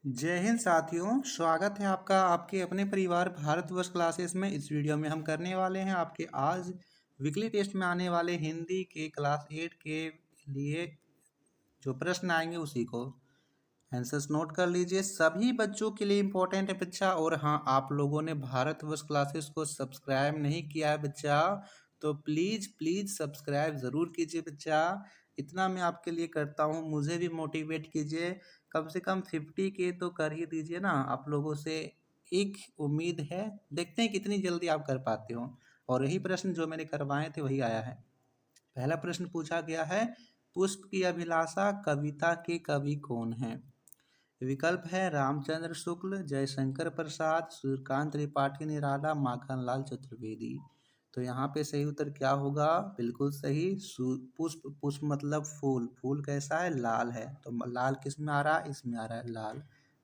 जय हिंद साथियों, स्वागत है आपका आपके अपने परिवार भारतवर्ष क्लासेस में। इस वीडियो में हम करने वाले हैं आपके आज वीकली टेस्ट में आने वाले हिंदी के क्लास 8 के लिए जो प्रश्न आएंगे उसी को आंसर्स नोट कर लीजिए। सभी बच्चों के लिए इम्पोर्टेंट है बच्चा। और हाँ, आप लोगों ने भारतवर्ष क्लासेस को सब्सक्राइब नहीं किया है बच्चा, तो प्लीज़ प्लीज़ सब्सक्राइब ज़रूर कीजिए बच्चा। इतना मैं आपके लिए करता हूँ, मुझे भी मोटिवेट कीजिए। कम से कम 50 के तो कर ही दीजिए ना। आप लोगों से एक उम्मीद है, देखते हैं कितनी जल्दी आप कर पाते हो। और यही प्रश्न जो मैंने करवाए थे वही आया है। पहला प्रश्न पूछा गया है, पुष्प की अभिलाषा कविता के कवि कौन है? विकल्प है रामचंद्र शुक्ल, जयशंकर प्रसाद, सूर्यकांत त्रिपाठी निराला, माखनलाल चतुर्वेदी। तो यहाँ पे सही उत्तर क्या होगा? बिल्कुल सही, पुष्प। पुष्प मतलब फूल। फूल कैसा है? लाल है। तो लाल किस में आ रहा है? इसमें आ रहा है लाल।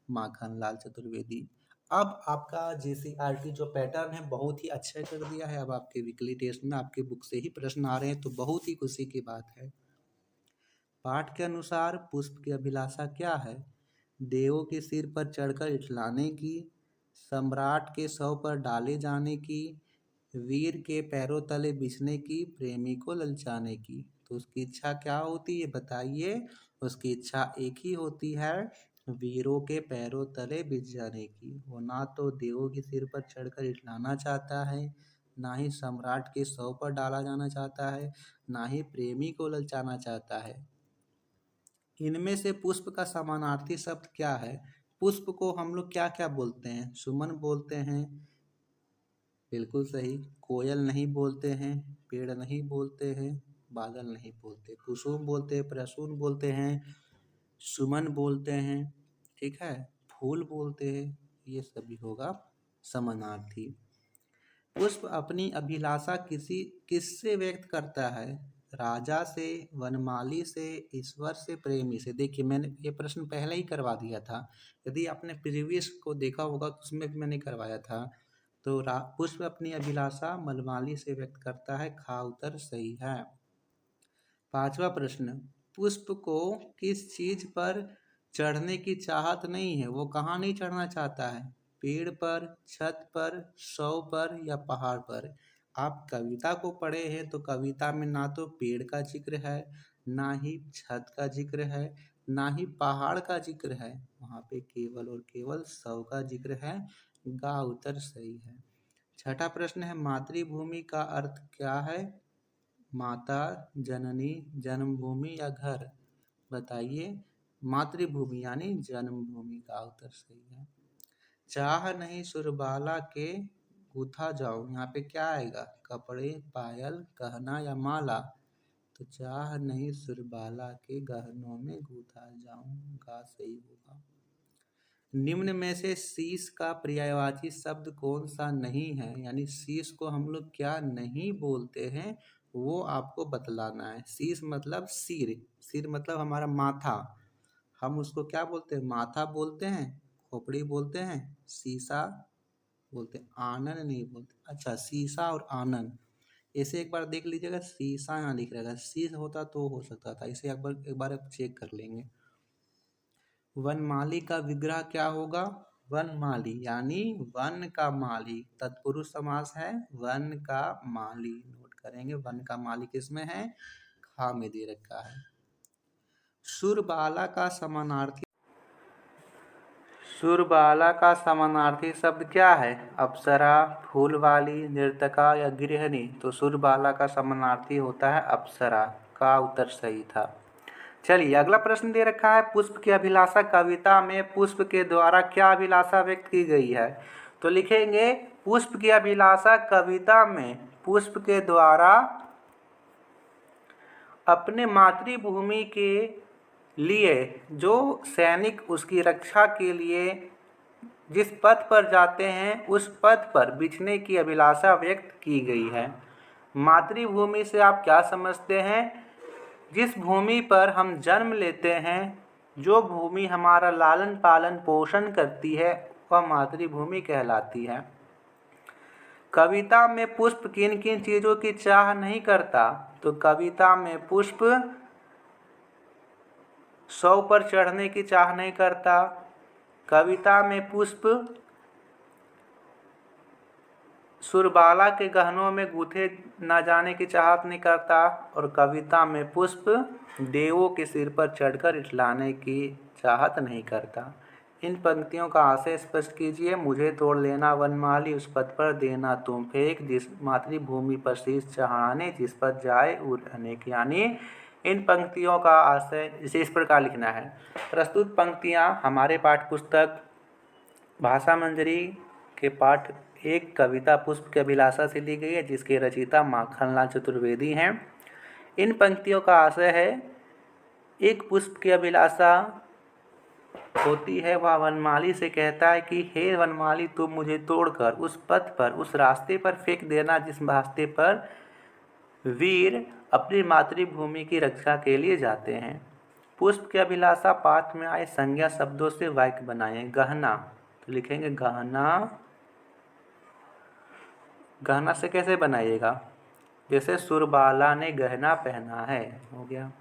माखनलाल चतुर्वेदी। अब आपका JCRT जो पैटर्न है बहुत ही अच्छा कर दिया है। अब आपके वीकली टेस्ट में आपके बुक से ही प्रश्न आ रहे हैं, तो बहुत ही खुशी की बात है। पाठ के अनुसार पुष्प की अभिलाषा क्या है? देवों के सिर पर चढ़कर इठलाने की, सम्राट के शव पर डाले जाने की, वीर के पैरों तले बिछने की, प्रेमी को ललचाने की। तो उसकी इच्छा क्या होती है बताइए? उसकी इच्छा एक ही होती है, वीरों के पैरों तले बिछ जाने की। वो ना तो देवों के सिर पर चढ़कर इठलाना चाहता है, ना ही सम्राट के शव पर डाला जाना चाहता है, ना ही प्रेमी को ललचाना चाहता है। इनमें से पुष्प का समानार्थी शब्द क्या है? पुष्प को हम लोग क्या क्या बोलते हैं? सुमन बोलते हैं, बिल्कुल सही। कोयल नहीं बोलते हैं, पेड़ नहीं बोलते हैं, बादल नहीं बोलते। कुसुम बोलते हैं, प्रसून बोलते हैं, सुमन बोलते हैं, ठीक है, फूल बोलते हैं। ये सभी होगा समानार्थी। पुष्प अपनी अभिलाषा किससे व्यक्त करता है? राजा से, वनमाली से, ईश्वर से, प्रेमी से। देखिए, मैंने ये प्रश्न पहले ही करवा दिया था। यदि आपने प्रीवियस को देखा होगा तो उसमें भी मैंने करवाया था। तो पुष्प अपनी अभिलाषा वनमाली से व्यक्त करता है। खा उत्तर सही है। पांचवा प्रश्न, पुष्प को किस चीज पर चढ़ने की चाहत नहीं है? वो कहाँ नहीं चढ़ना चाहता है? पेड़ पर, छत पर, शव पर या पहाड़ पर? आप कविता को पढ़े हैं तो कविता में ना तो पेड़ का जिक्र है, ना ही छत का जिक्र है, ना ही पहाड़ का जिक्र है। वहाँ पे केवल और केवल शव का जिक्र है। गा उत्तर सही है। छठा प्रश्न है, मातृभूमि का अर्थ क्या है? माता, जननी, जन्मभूमि या घर? बताइए। मातृभूमि यानी जन्मभूमि का उत्तर सही है। चाह नहीं सुरबाला के गूथा जाऊं, यहाँ पे क्या आएगा? कपड़े, पायल, गहना या माला? तो चाह नहीं सुरबाला के गहनों में गूथा जाऊं का सही होगा। निम्न में से शीश का पर्यायवाची शब्द कौन सा नहीं है? यानी शीश को हम लोग क्या नहीं बोलते हैं, वो आपको बतलाना है। शीश मतलब सिर। सिर मतलब हमारा माथा। हम उसको क्या बोलते हैं? माथा बोलते हैं, खोपड़ी बोलते हैं, शीशा बोलते हैं, आनन नहीं बोलते। अच्छा, शीशा और आनन, इसे एक बार देख लीजिएगा। शीशा यहाँ लिख रहेगा, शीश होता तो हो सकता था। इसे एक बार चेक कर लेंगे। वनमाली का विग्रह क्या होगा? वनमाली यानी वन का माली। तत्पुरुष समास है, वन का माली। नोट करेंगे, वन का माली किसमें है? खा में दे रखा है। सुरबाला का समानार्थी, सुरबाला का समानार्थी शब्द क्या है? अप्सरा, फूलवाली, नर्तका या गृहिणी? तो सुरबाला का समानार्थी होता है अप्सरा। का उत्तर सही था। चलिए, अगला प्रश्न दे रखा है, पुष्प की अभिलाषा कविता में पुष्प के द्वारा क्या अभिलाषा व्यक्त की गई है? तो लिखेंगे, पुष्प की अभिलाषा कविता में पुष्प के द्वारा अपने मातृभूमि के लिए, जो सैनिक उसकी रक्षा के लिए जिस पथ पर जाते हैं उस पथ पर बिछने की अभिलाषा व्यक्त की गई है। मातृभूमि से आप क्या समझते हैं? जिस भूमि पर हम जन्म लेते हैं, जो भूमि हमारा लालन पालन पोषण करती है, वह मातृभूमि कहलाती है। कविता में पुष्प किन किन चीज़ों की चाह नहीं करता? तो कविता में पुष्प शव पर चढ़ने की चाह नहीं करता, कविता में पुष्प सुरबाला के गहनों में गूंथे न जाने की चाहत नहीं करता, और कविता में पुष्प देवों के सिर पर चढ़कर इठलाने की चाहत नहीं करता। इन पंक्तियों का आशय स्पष्ट कीजिए। मुझे तोड़ लेना वनमाली, उस पद पर देना तुम फेंक, जिस मातृभूमि पर शीश चढ़ाने, जिस पर जाए उड़ने की। यानी इन पंक्तियों का आशय इसे इस प्रकार लिखना है। प्रस्तुत पंक्तियाँ हमारे पाठ्य पुस्तक भाषा मंजरी के पाठ 1 कविता पुष्प की अभिलाषा से ली गई है, जिसके रचयिता माखनलाल चतुर्वेदी हैं। इन पंक्तियों का आशय है, एक पुष्प की अभिलाषा होती है, वह वनमाली से कहता है कि हे वनमाली, तुम मुझे तोड़कर उस पथ पर, उस रास्ते पर फेंक देना जिस रास्ते पर वीर अपनी मातृभूमि की रक्षा के लिए जाते हैं। पुष्प की अभिलाषा पाठ में आए संज्ञा शब्दों से वाक्य बनाएं। गहना, तो लिखेंगे गहना। गहना से कैसे बनाइएगा, जैसे सुरबाला ने गहना पहना है, हो गया।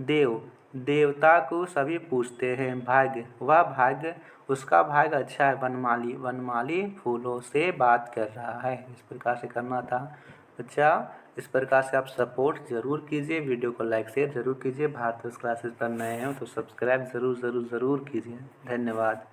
देव, देवता को सभी पूछते हैं। भाग्य, वह भाग्य, उसका भाग्य अच्छा है। वनमाली, वनमाली फूलों से बात कर रहा है। इस प्रकार से करना था। अच्छा, इस प्रकार से आप सपोर्ट ज़रूर कीजिए, वीडियो को लाइक शेयर ज़रूर कीजिए। भारत वर्ष क्लासेस पर नए हैं तो सब्सक्राइब ज़रूर कीजिए। धन्यवाद।